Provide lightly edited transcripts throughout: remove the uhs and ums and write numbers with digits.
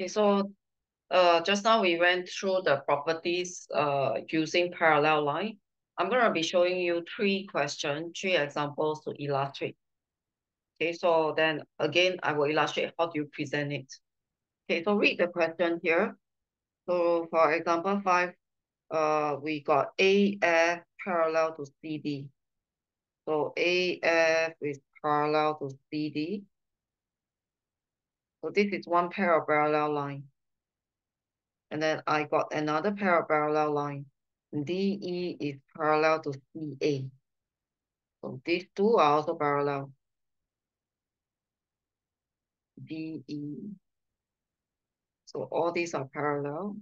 Okay, so just now we went through the properties using parallel line. I'm going to be showing you three questions, three examples to illustrate. Okay, so then again, I will illustrate how do you present it. Okay, so read the question here. So for example 5, we got AF parallel to CD. So AF is parallel to CD. So this is one pair of parallel line. And then I got another pair of parallel line. DE is parallel to CA. So these two are also parallel. DE. So all these are parallel.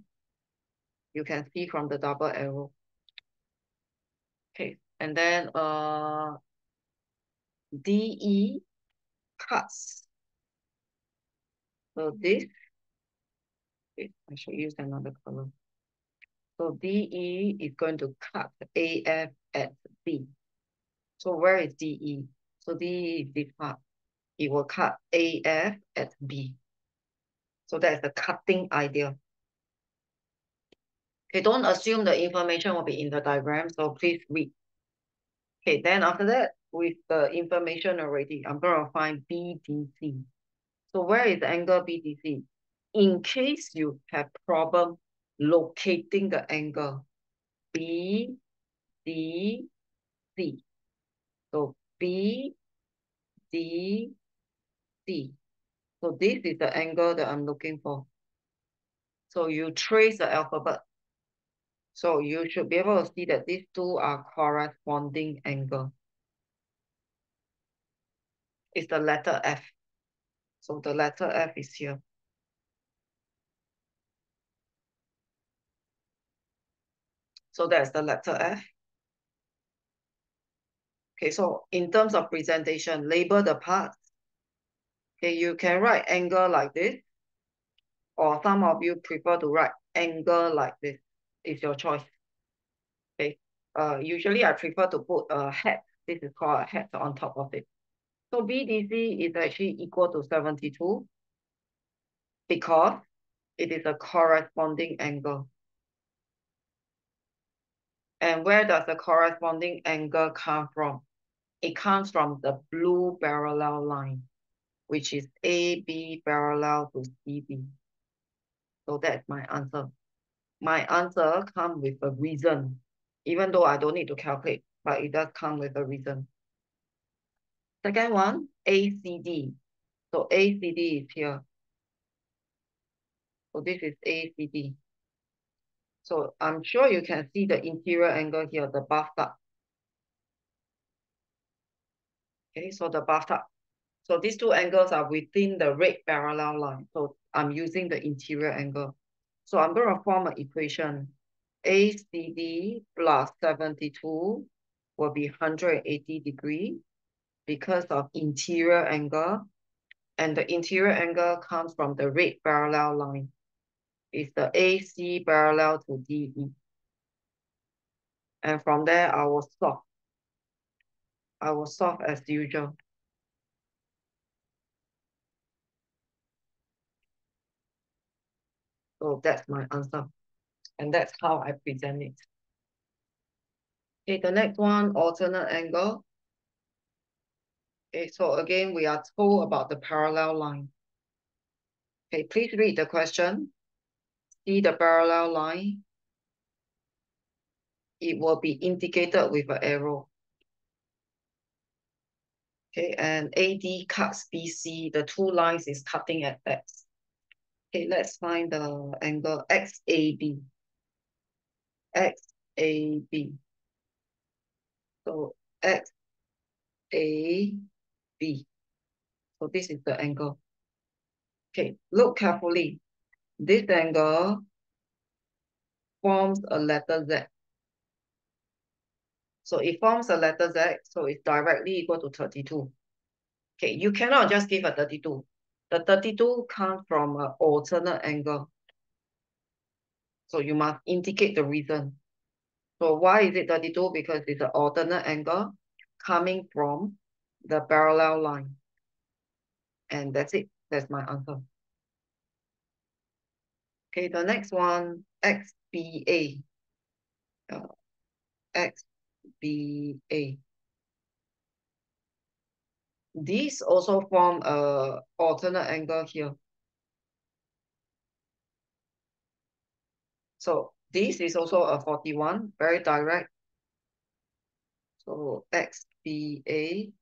You can see from the double arrow. Okay. And then DE cuts. So this, okay, I should use another color. So DE is going to cut AF at B. So where is DE? So DE is this part. It will cut AF at B. So that's the cutting idea. Okay, don't assume the information will be in the diagram, so please read. Okay, then after that, with the information already, I'm going to find BDC. So where is the angle BDC? In case you have problem locating the angle BDC. So BDC. So this is the angle that I'm looking for. So you trace the alphabet. So you should be able to see that these two are corresponding angle. It's the letter F. So the letter F is here. So that's the letter F. Okay, so in terms of presentation, label the parts. Okay, you can write angle like this, or some of you prefer to write angle like this. It's your choice. Okay. Usually I prefer to put a hat. This is called a hat on top of it. So BDC is actually equal to 72 because it is a corresponding angle. And where does the corresponding angle come from? It comes from the blue parallel line, which is AB parallel to CB. So that's my answer. My answer comes with a reason, even though I don't need to calculate, but it does come with a reason. Second one, ACD. So ACD is here. So this is ACD. So I'm sure you can see the interior angle here, the bathtub. Okay, so the bathtub. So these two angles are within the red parallel line. So I'm using the interior angle. So I'm going to form an equation. ACD plus 72 will be 180 degrees because of interior angle. And the interior angle comes from the red parallel line. It's the AC parallel to DE. And from there, I will solve. I will solve as usual. So that's my answer. And that's how I present it. Okay, the next one, alternate angle. Okay, so again, we are told about the parallel line. Okay, please read the question. See the parallel line. It will be indicated with an arrow. Okay, and AD cuts BC. The two lines is cutting at X. Okay, let's find the angle XAB. XAB. So XAB. So this is the angle. Okay, look carefully. This angle forms a letter Z. So it forms a letter Z, so it's directly equal to 32. Okay, you cannot just give a 32. The 32 comes from an alternate angle. So you must indicate the reason. So why is it 32? Because it's an alternate angle coming from the parallel line. And that's it. That's my answer. Okay, the next one, XBA. XBA. These also form a alternate angle here. So this is also a 41, very direct. So XBA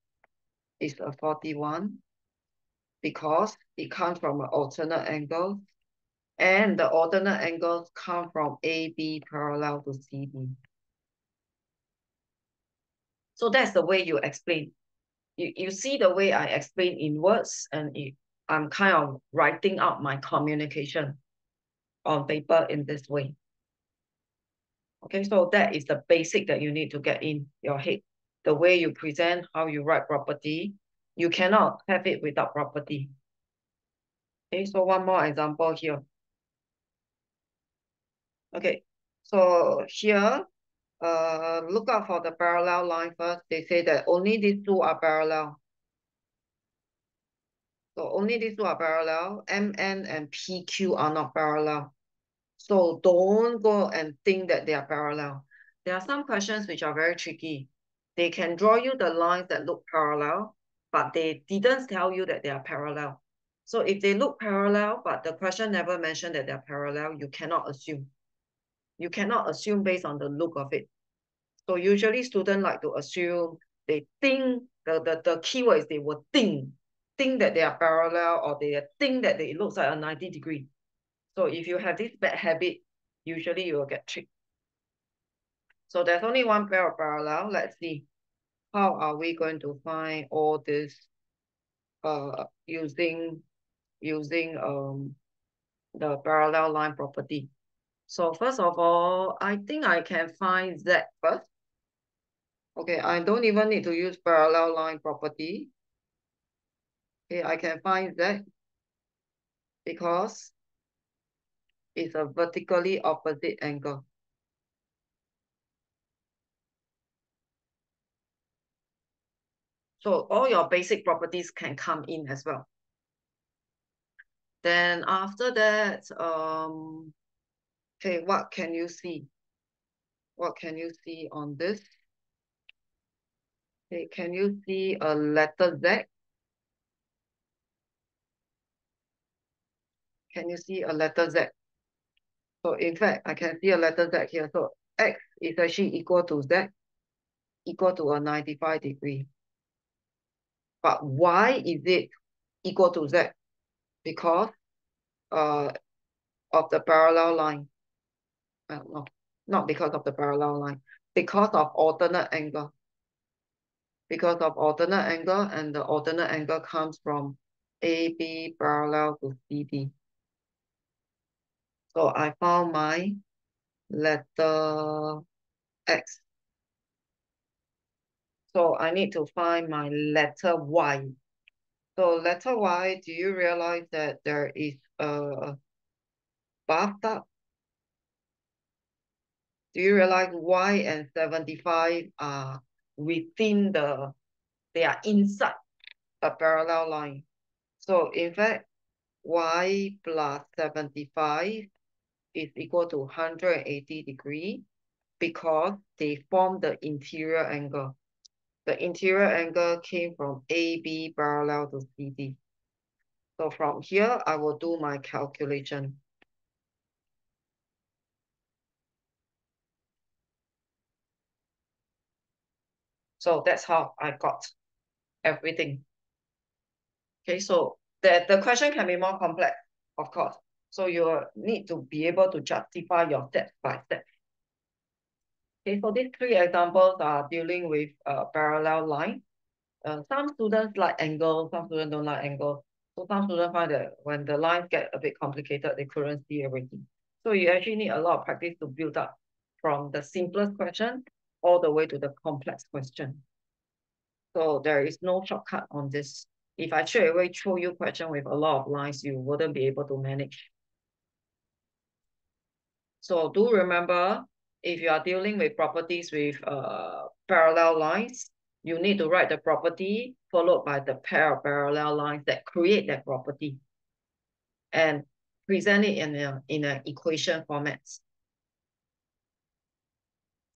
is a 41 because it comes from an alternate angle, and the alternate angles come from AB parallel to CD. So that's the way you explain. You see the way I explain in words, and I'm kind of writing out my communication on paper in this way. Okay, so that is the basic that you need to get in your head. The way you present, how you write property, you cannot have it without property. Okay, so one more example here. Okay, so here, look out for the parallel line first. They say that only these two are parallel. So only these two are parallel. MN and PQ are not parallel. So don't go and think that they are parallel. There are some questions which are very tricky. They can draw you the lines that look parallel, but they didn't tell you that they are parallel. So if they look parallel, but the question never mentioned that they're parallel, you cannot assume. You cannot assume based on the look of it. So usually students like to assume, they think, the keyword is they will think that they are parallel, or they think that it looks like a 90 degree. So if you have this bad habit, usually you will get tricked. So there's only one pair of parallel. Let's see. How are we going to find all this using the parallel line property? So first of all, I think I can find Z first. Okay, I don't even need to use parallel line property. Okay, I can find Z because it's a vertically opposite angle. So all your basic properties can come in as well. Then after that, okay, what can you see? What can you see on this? Okay, can you see a letter Z? Can you see a letter Z? So in fact, I can see a letter Z here. So X is actually equal to Z, equal to a 95 degree. But why is it equal to Z? Because uh, of the parallel line. No, not because of the parallel line. Because of alternate angle. Because of alternate angle, and the alternate angle comes from AB parallel to CD. So I found my letter X. So I need to find my letter Y. So letter Y, do you realize that there is a bathtub? Do you realize Y and 75 are within they are inside a parallel line? So in fact, Y plus 75 is equal to 180 degree because they form the interior angle. The interior angle came from AB parallel to CD. So from here, I will do my calculation. So that's how I got everything. Okay, so the question can be more complex, of course. So you need to be able to justify your step by step. Okay, so these three examples are dealing with parallel line. Some students like angle, some students don't like angle. So some students find that when the lines get a bit complicated, they couldn't see everything. So you actually need a lot of practice to build up from the simplest question all the way to the complex question. So there is no shortcut on this. If I straight away throw you question with a lot of lines, you wouldn't be able to manage. So do remember, if you are dealing with properties with parallel lines, you need to write the property followed by the pair of parallel lines that create that property. And present it in a equation formats.